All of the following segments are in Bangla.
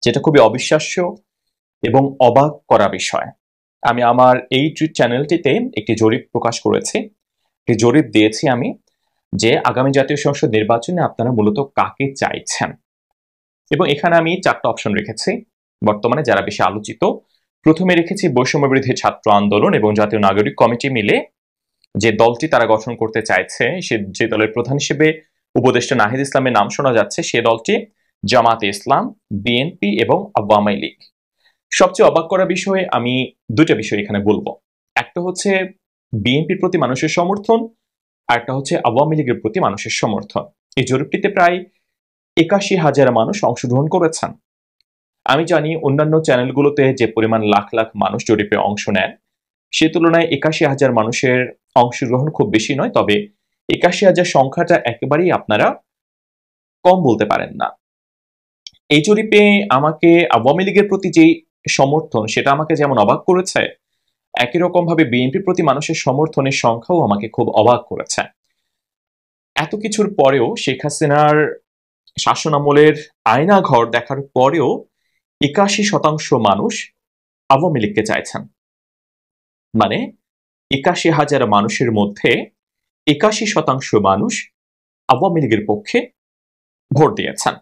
যেটা খুবই অবিশ্বাস্য এবং অবাক করা বিষয়। আমি আমার এই চ্যানেলটিতে একটি জরিপ প্রকাশ করেছি, একটি জরিপ দিয়েছি আমি, যে আগামী জাতীয় সংসদ নির্বাচনে আপনারা মূলত কাকে চাইছেন। এবং এখানে আমি 4টা অপশন রেখেছি বর্তমানে যারা বেশি আলোচিত। প্রথমে রেখেছি বৈষম্য বিরোধী ছাত্র আন্দোলন এবং জাতীয় নাগরিক কমিটি মিলে যে দলটি তারা গঠন করতে চাইছে, যে দলের প্রধান হিসেবে উপদেষ্টা নাহিদ ইসলামের নাম শোনা যাচ্ছে, সে দলটি জামাতে ইসলাম, বিএনপি এবং আওয়ামী লীগ। সবচেয়ে অবাক করা বিষয়ে আমি দুইটা বিষয় এখানে বলবো। একটা হচ্ছে বিএনপির প্রতি মানুষের সমর্থন, আর একটা হচ্ছে আওয়ামী লীগের প্রতি মানুষের সমর্থন। এই জরিপটিতে প্রায় 81,000 মানুষ অংশগ্রহণ করেছেন। আমি জানি অন্যান্য চ্যানেলগুলোতে যে পরিমাণ লাখ লাখ মানুষ জরিপে অংশ নেন, সে তুলনায় 81,000 মানুষের অংশগ্রহণ খুব বেশি নয়, তবে 81,000 সংখ্যাটা একেবারেই আপনারা কম বলতে পারেন না। এই জরিপে আমাকে আওয়ামী লীগের প্রতি যে সমর্থন, সেটা আমাকে যেমন অবাক করেছে, একই রকম ভাবে বিএনপির প্রতি মানুষের সমর্থনের সংখ্যাও আমাকে খুব অবাক করেছে। এত কিছুর পরেও, শেখ হাসিনার শাসনামলের আয়নাঘর দেখার পরেও 81% মানুষ আওয়ামী লীগকে চাইছেন। মানে 81,000 মানুষের মধ্যে 81% মানুষ আওয়ামী লীগের পক্ষে ভোট দিয়েছেন।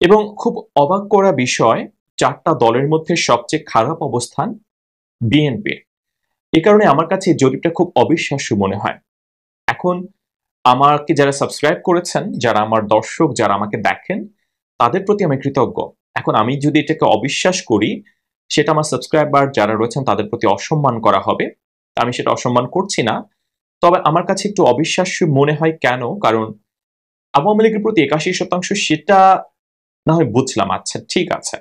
এবং খুব অবাক করা বিষয়, 4টা দলের মধ্যে সবচেয়ে খারাপ অবস্থান বিএনপির। এই কারণে আমার কাছে এই জরিপটা খুব অবিশ্বাস্য মনে হয়। এখন আমাকে যারা সাবস্ক্রাইব করেছেন, যারা আমার দর্শক, যারা আমাকে দেখেন, তাদের প্রতি আমি কৃতজ্ঞ। এখন আমি যদি এটাকে অবিশ্বাস করি, সেটা আমার সাবস্ক্রাইবার যারা রয়েছেন তাদের প্রতি অসম্মান করা হবে। আমি সেটা অসম্মান করছি না, তবে আমার কাছে একটু অবিশ্বাস্য মনে হয়। কেন? কারণ আওয়ামী লীগের প্রতি 81% সেটা না হয় বুঝলাম, আচ্ছা ঠিক আছে।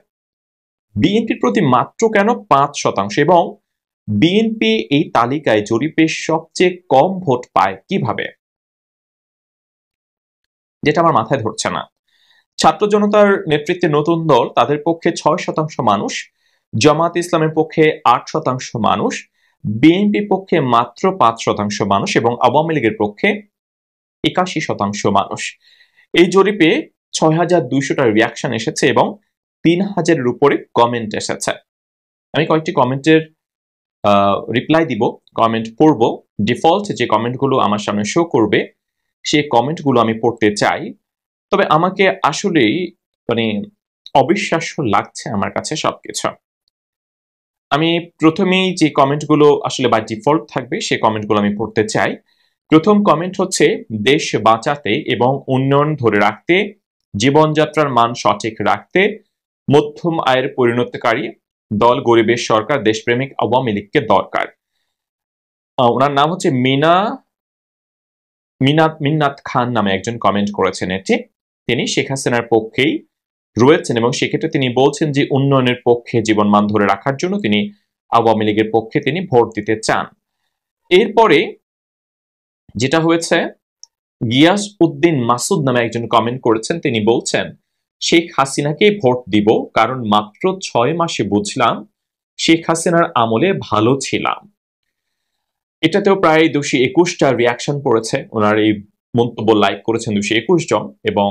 বিএনপির প্রতি মাত্র কেন 5%? এবং বিএনপি এই তালিকায় জরিপে সবচেয়ে কম ভোট পায় কিভাবে, যেটা আমার মাথায় ধরছে না। ছাত্র জনতার নেতৃত্বে নতুন দল, তাদের পক্ষে 6% মানুষ, জামাত ইসলামের পক্ষে 8% মানুষ, বিএনপির পক্ষে মাত্র 5% মানুষ এবং আওয়ামী লীগের পক্ষে 81% মানুষ। এই জরিপে 6,200টা রিয়াকশন এসেছে এবং 3,000-এর উপরে কমেন্ট এসেছে। আমি কয়েকটি কমেন্টের রিপ্লাই দিব, কমেন্ট পড়ব। ডিফল্ট যে কমেন্টগুলো আমার সামনে শো করবে, সেই কমেন্টগুলো আমি পড়তে চাই। তবে আমাকে আসলেই অবিশ্বাস্য লাগছে আমার কাছে সবকিছু। আমি প্রথমেই যে কমেন্টগুলো আসলে বাই ডিফল্ট থাকবে, সেই কমেন্টগুলো আমি পড়তে চাই। প্রথম কমেন্ট হচ্ছে, দেশ বাঁচাতে এবং উন্নয়ন ধরে রাখতে, জীবনযাত্রার মান সঠিক রাখতে মধ্যম আয়ের পরিণতকারী দল গরিবের সরকার দেশপ্রেমিক আওয়ামী লীগকে দরকার। ওনার নাম হচ্ছে মিন্নাত খান নামে একজন কমেন্ট করেছেন এটি। তিনি শেখ হাসিনার পক্ষেই রয়েছেন এবং সেক্ষেত্রে তিনি বলছেন যে উন্নয়নের পক্ষে, জীবনমান ধরে রাখার জন্য তিনি আওয়ামী লীগের পক্ষে তিনি ভোট দিতে চান। এরপরে যেটা হয়েছে, গিয়াস উদ্দিন মাসুদ নামে একজন কমেন্ট করেছেন। তিনি বলছেন, শেখ হাসিনাকে ভোট দিব, কারণ মাত্র 6 মাসে বুঝলাম শেখ হাসিনার আমলে ভালো ছিলাম। এটাতেও প্রায় 221টা রিয়াকশন পড়েছে। ওনার এই মন্তব্য লাইক করেছেন 221 জন এবং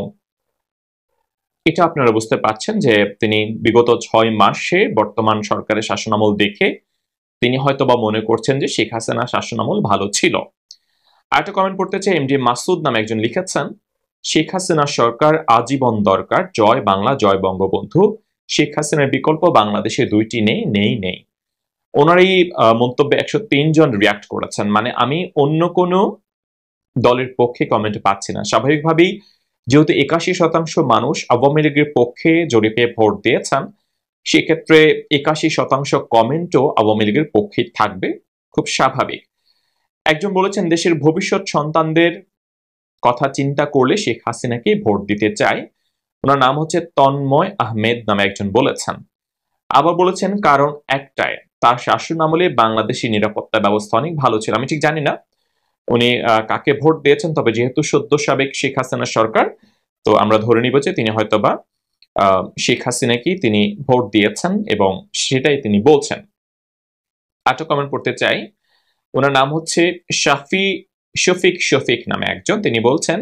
এটা আপনারা বুঝতে পারছেন যে তিনি বিগত 6 মাসে বর্তমান সরকারের শাসনামল দেখে তিনি হয়তোবা মনে করছেন যে শেখ হাসিনার শাসনামল ভালো ছিল। আরেকটা কমেন্ট পড়তে চাই, এমডি মাসুদ নামে একজন লিখেছেন, শেখ হাসিনা সরকার আজীবন দরকার, জয় বাংলা, জয় বঙ্গবন্ধু। শেখ হাসিনার বিকল্প বাংলাদেশে দুইটি নেই, নেই নেই। ওনার এই মন্তব্যে 103 জন রিয়াক্ট করেছেন। মানে আমি অন্য কোনো দলের পক্ষে কমেন্ট পাচ্ছি না। স্বাভাবিকভাবেই যেহেতু 81% মানুষ আওয়ামী লীগের পক্ষে জরিপে ভোট দিয়েছেন, সেক্ষেত্রে 81% কমেন্টও আওয়ামী লীগের পক্ষে থাকবে, খুব স্বাভাবিক। একজন বলেছেন, দেশের ভবিষ্যৎ সন্তানদের কথা চিন্তা করলে শেখ হাসিনাকে ভোট দিতে চায়। ওনার নাম হচ্ছে তন্ময় আহমেদ নামে একজন বলেছেন। আবার বলেছেন, কারণ একটাই, তার শাসন আমলে বাংলাদেশি নিরাপত্তা ব্যবস্থা অনেক ভালো ছিল। আমি ঠিক জানি না উনি কাকে ভোট দিয়েছেন, তবে যেহেতু সদ্য সাবেক শেখ হাসিনার সরকার, তো আমরা ধরে নিব যে তিনি হয়তোবা শেখ হাসিনাকেই তিনি ভোট দিয়েছেন এবং সেটাই তিনি বলছেন। আরেকটা কমেন্ট পড়তে চাই, ওনার নাম হচ্ছে শফিক নামে একজন। তিনি বলছেন,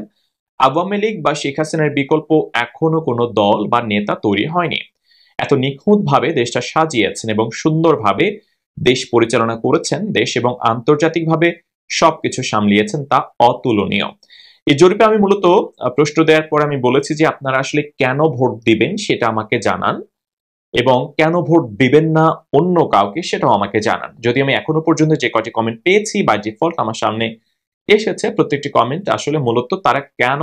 আওয়ামী লীগ বা শেখ হাসিনার বিকল্প এখনো কোনো দল বা নেতা তৈরি হয়নি। এত নিখুঁতভাবে দেশটা সাজিয়েছেন এবং সুন্দরভাবে দেশ পরিচালনা করেছেন, দেশ এবং আন্তর্জাতিকভাবে সবকিছু সামলিয়েছেন, তা অতুলনীয়। এই জরিপে আমি মূলত প্রশ্ন দেওয়ার পর আমি বলেছি যে আপনারা আসলে কেন ভোট দিবেন সেটা আমাকে জানান, এবং কেন ভোট দিবেন না অন্য কাউকে সেটাও আমাকে জানান। যদি আমি এখনো পর্যন্ত যে কয়টি কমেন্ট পেয়েছি বা ডিফল্ট আমার সামনে এসেছে, প্রত্যেকটি কমেন্ট আসলে মূলত তারা কেন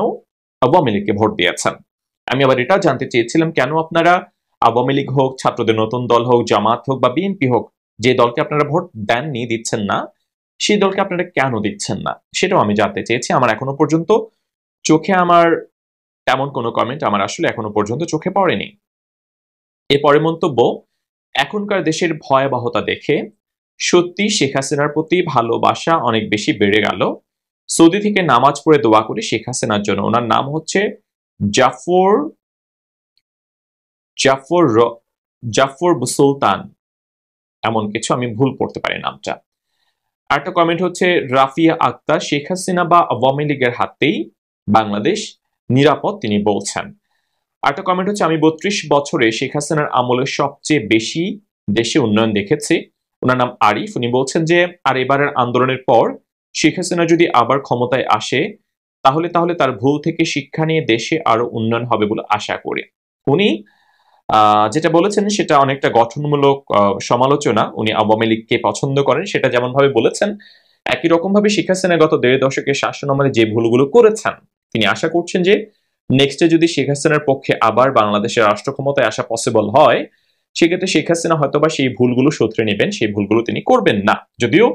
আওয়ামী লীগকে ভোট দিয়েছেন। আমি আবার এটা জানতে চেয়েছিলাম কেন আপনারা আওয়ামী লীগ হোক, ছাত্রদের নতুন দল হোক, জামাত হোক বা বিএনপি হোক, যে দলকে আপনারা ভোট দেননি, দিচ্ছেন না, সেই দলকে আপনারা কেন দিচ্ছেন না সেটাও আমি জানতে চেয়েছি। আমার এখনো পর্যন্ত চোখে আমার তেমন কোনো কমেন্ট আমার আসলে এখনো পর্যন্ত চোখে পড়েনি। এরপরে মন্তব্য, এখনকার দেশের ভয়াবহতা দেখে সত্যি শেখ হাসিনার প্রতি ভালোবাসা অনেক বেশি বেড়ে গেল। সৌদি থেকে নামাজ পড়ে দোয়া করি শেখ হাসিনার জন্য। ওনার নাম হচ্ছে জাফর জাফর জাফর সুলতান, এমন কিছু, আমি ভুল পড়তে পারি নামটা। আরেকটা কমেন্ট হচ্ছে রাফিয়া আক্তার, শেখ হাসিনা বা আওয়ামী লীগের হাতেই বাংলাদেশ নিরাপদ তিনি বলছেন। আরেকটা কমেন্ট হচ্ছে আমি 32 বছরে শেখ হাসিনার আমলে সবচেয়ে বেশি দেশে উন্নয়ন দেখেছি। ওনার নাম আরিফ, উনি বলছেন যে আর এবারের আন্দোলনের পর শেখ হাসিনা যদি আবার ক্ষমতায় আসে তাহলে তার ভুল থেকে শিক্ষা নিয়ে দেশে আরো উন্নয়ন হবে বলে আশা করি। উনি যেটা বলেছেন সেটা অনেকটা গঠনমূলক সমালোচনা। উনি আওয়ামী লীগকে পছন্দ করেন সেটা যেমন ভাবে বলেছেন, একই রকম ভাবে শেখ হাসিনা গত 1.5 দশকের শাসন আমলে যে ভুলগুলো করেছেন তিনি আশা করছেন যে নেক্সটে যদি শেখ হাসিনার পক্ষে আবার বাংলাদেশের রাষ্ট্র ক্ষমতায় আসা পসিবল হয়, সেক্ষেত্রে শেখ হাসিনা হয়তোবা সেই ভুলগুলো শুধরে নেবেন, সেই ভুলগুলো তিনি করবেন না। যদিও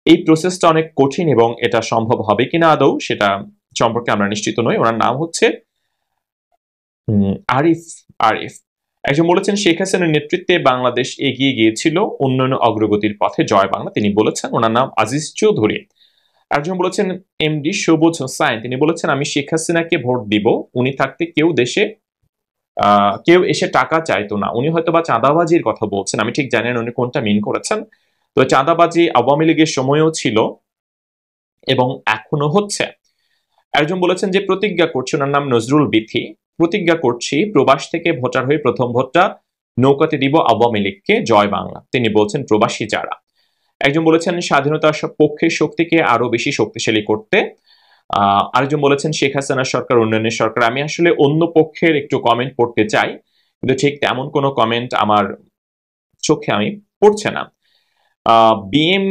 এই প্রসেসটা অনেক কঠিন এবং এটা সম্ভব হবে কিনা আদৌ সেটা সম্পর্কে আমরা নিশ্চিত নই। ওনার নাম হচ্ছে আরিফ আরিফ একজন বলেছেন শেখ হাসিনার নেতৃত্বে বাংলাদেশ এগিয়ে গিয়েছিল উন্নয়ন অগ্রগতির পথে, জয় বাংলা তিনি বলেছেন। ওনার নাম আজিজ চৌধুরী। একজন বলেছেন এমডি সবুজ হোসাইন, তিনি বলেছেন আমি শেখ হাসিনাকে ভোট দিব, উনি থাকতে কেউ এসে টাকা চাইতো না। উনি হয়তো বা চাঁদাবাজির কথা বলছেন, আমি ঠিক জানি না উনি কোনটা মিন করেছেন। তো চাঁদাবাজি আওয়ামী লীগের সময়ও ছিল এবং এখনো হচ্ছে। একজন বলেছেন যে প্রতিজ্ঞা করছি, ওনার নাম নজরুল বিথি, প্রতিজ্ঞা করছি প্রবাস থেকে ভোটার হয়ে প্রথম ভোটটা নৌকাতে দিব আওয়ামী লীগকে, জয় বাংলা তিনি বলছেন প্রবাসী যারা। একজন বলেছেন স্বাধীনতার পক্ষে শক্তিকে আরো বেশি শক্তিশালী করতে। আরেকজন বলেছেন শেখ হাসিনার সরকার উন্নয়নের সরকার। আমি আসলে অন্য পক্ষের একটু কমেন্ট পড়তে চাই, কিন্তু ঠিক তেমন কোনো কমেন্ট আমার চোখে আমি পড়ছে না। বিএম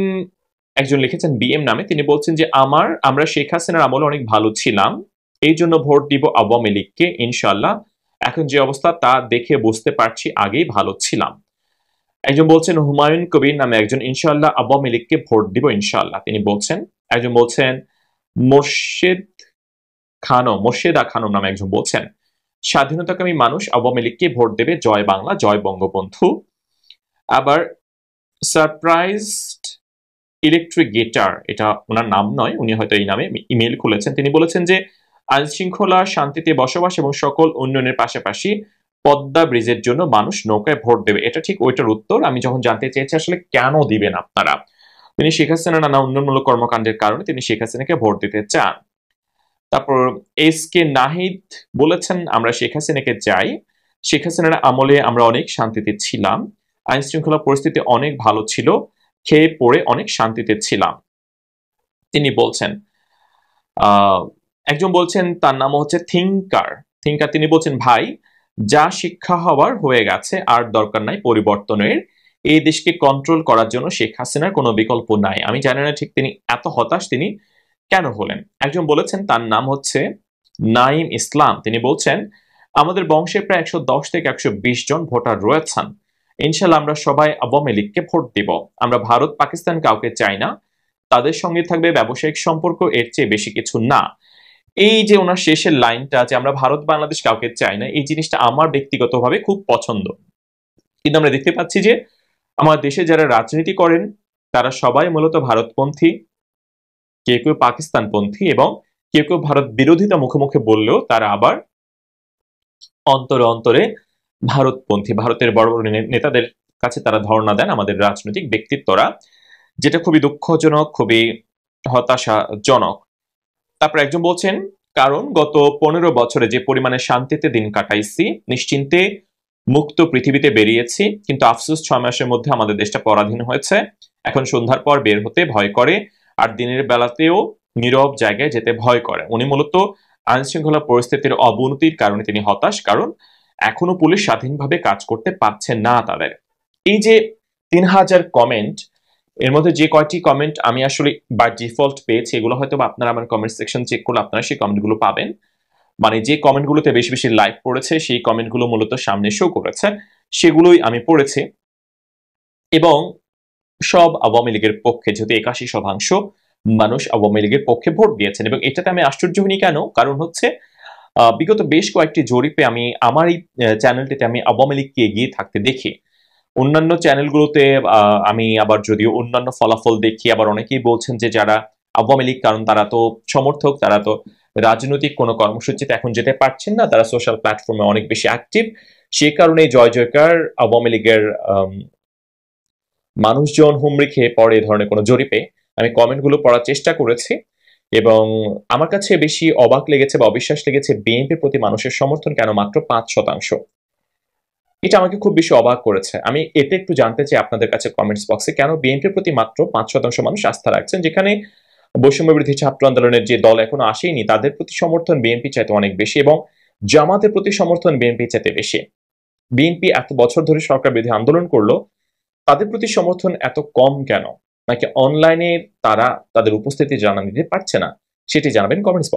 একজন লিখেছেন বিএম নামে, তিনি বলছেন যে আমরা শেখ হাসিনার আমলে অনেক ভালো ছিলাম, এই জন্য ভোট দিব আওয়ামী লীগকে ইনশাল্লাহ। এখন যে অবস্থা তা দেখে বুঝতে পারছি আগেই ভালো ছিলাম। একজন বলছেন হুমায়ুন কবির নামে একজন, ইনশাল্লাহ আওয়ামী লীগকে ভোট দিব ইনশাল্লাহ তিনি বলছেন। একজন বলছেন মোর্শেদা খানম নামে একজন বলছেন স্বাধীনতাকামী মানুষ আওয়ামী লীগকে ভোট দেবে, জয় বাংলা, জয় বঙ্গবন্ধু। আবার সারপ্রাইজড ইলেকট্রিক গিটার, এটা ওনার নাম নয়, উনি হয়তো এই নামে ইমেল খুলেছেন, তিনি বলেছেন যে আইন শৃঙ্খলা শান্তিতে বসবাস এবং সকল উন্নয়নের পাশাপাশি পদ্মা ব্রিজের জন্য মানুষ নৌকায় ভোট দেবে। এটা ঠিক ওইটার উত্তর। আমি যখন জানতে চেয়েছি আসলে কেন দিবেন আপনারা, তিনি শেখ হাসিনা নানা উন্নয়নমূলক কর্মকাণ্ডের কারণে তিনি শেখ হাসিনাকে ভোট দিতে চান। তারপর এস কে নাহিদ বলেছেন আমরা শেখ হাসিনাকে চাই, শেখ হাসিনার আমলে আমরা অনেক শান্তিতে ছিলাম, আইন শৃঙ্খলা পরিস্থিতি অনেক ভালো ছিল, খেয়ে পড়ে অনেক শান্তিতে ছিলাম তিনি বলছেন। একজন বলছেন তার নাম হচ্ছে থিঙ্কার, তিনি বলছেন ভাই যা শিক্ষা হওয়ার হয়ে গেছে, আর দরকার নাই পরিবর্তনের, এই দেশকে কন্ট্রোল করার জন্য শেখ হাসিনার কোনো বিকল্প নাই। আমি জানি না ঠিক তিনি এত হতাশ তিনি কেন হলেন। একজন বলেছেন তার নাম হচ্ছে নাইম ইসলাম, তিনি বলছেন আমাদের বংশে প্রায় 110 থেকে 120 জন ভোটার রয়েছেন, ইনশাল্লাহ আমরা সবাই আওয়ামী লীগকে ভোট দিব। আমরা ভারত পাকিস্তান কাউকে চাই না, তাদের সঙ্গে থাকবে ব্যবসায়িক সম্পর্ক, এর চেয়ে বেশি কিছু না। এই যে ওনার শেষের লাইনটা যে আমরা ভারত বাংলাদেশ কাউকে চাই না, এই জিনিসটা আমার ব্যক্তিগতভাবে খুব পছন্দ। কিন্তু আমরা দেখতে পাচ্ছি যে আমার দেশে যারা রাজনীতি করেন তারা সবাই মূলত ভারতপন্থী, কেউ কেউ পাকিস্তানপন্থী, এবং কেউ কেউ ভারত বিরোধিতা মুখে মুখে বললেও তারা আবার অন্তরে অন্তরে ভারতপন্থী। ভারতের বড় বড় নেতাদের কাছে তারা ধর্ণা দেন আমাদের রাজনৈতিক ব্যক্তিত্বরা, যেটা খুবই দুঃখজনক, খুবই হতাশাজনক। তারপর একজন বলছেন কারণ গত 15 বছরে যে পরিমাণে শান্তিতে দিন কাটাইছি, নিশ্চিন্তে মুক্ত পৃথিবীতে বেরিয়েছি, কিন্তু আফসোস 6 মাসের মধ্যে আমাদের দেশটা পরাধীন হয়েছে। এখন সন্ধ্যার পর বের হতে ভয় করে, আর দিনের বেলাতেও নীরব জায়গায় যেতে ভয় করে। উনি মূলত আইন শৃঙ্খলা পরিস্থিতির অবনতির কারণে তিনি হতাশ, কারণ এখনো পুলিশ স্বাধীনভাবে কাজ করতে পারছে না তাদের। এই যে 3000 কমেন্ট, এর মধ্যে যে কয়টি কমেন্ট আমি আসলে বাই ডিফল্ট পেয়েছি, এগুলো হয়তো আপনারা আমার কমেন্ট সেকশন চেক করলে আপনারা সেই কমেন্টগুলো পাবেন। মানে যে কমেন্টগুলোতে বেশি বেশি লাইক পড়েছে সেই কমেন্টগুলো মূলত সামনে শো করেছে, সেগুলোই আমি পড়েছি। এবং সব আওয়ামী লীগের পক্ষে, যেহেতু 81% মানুষ আওয়ামী লীগের পক্ষে ভোট দিয়েছেন। এবং এটাতে আমি আশ্চর্য হইনি কেন, কারণ হচ্ছে বিগত বেশ কয়েকটি জরিপে আমি আমার এই চ্যানেলটিতে আমি আওয়ামী লীগকে এগিয়ে থাকতে দেখি। অন্যান্য চ্যানেলগুলোতে আমি আবার যদিও অন্যান্য ফলাফল দেখি, আবার অনেকেই বলছেন যে যারা আওয়ামী লীগ, কারণ তারা তো সমর্থক, তারা তো রাজনৈতিক কোনো কর্মসূচিতে এখন যেতে পারছেন না, তারা সোশ্যাল প্ল্যাটফর্মে অনেক বেশি অ্যাক্টিভ, সেই কারণে জয় জয়কার আওয়ামী লীগের মানুষজন হুমড়ি খেয়ে পড়ে এ ধরনের কোনো জরিপে। আমি কমেন্টগুলো পড়ার চেষ্টা করেছি, এবং আমার কাছে বেশি অবাক লেগেছে বা অবিশ্বাস লেগেছে বিএনপির প্রতি মানুষের সমর্থন কেন মাত্র 5%। এটা আমাকে খুব বেশি অবাক করেছে। আমি এটা একটু জানতে চাই আপনাদের কাছে কমেন্টস বক্সে, কেন বিএনপির প্রতি মাত্র 5% মানুষ আস্থা রাখছেন, যেখানে বৈষম্য বিরোধী ছাত্র আন্দোলনের যে দল এখনো আসেনি তাদের প্রতি সমর্থন বিএনপি চাইতে অনেক বেশি, এবং জামাতের প্রতি সমর্থন বিএনপি চাইতে বেশি। বিএনপি এত বছর ধরে সরকার বিরোধী আন্দোলন করলো, তাদের প্রতি সমর্থন এত কম কেন? নাকি অনলাইনে তারা তাদের উপস্থিতি জানান দিতে পারছে না? সেটি জানাবেন কমেন্টস বক্সে।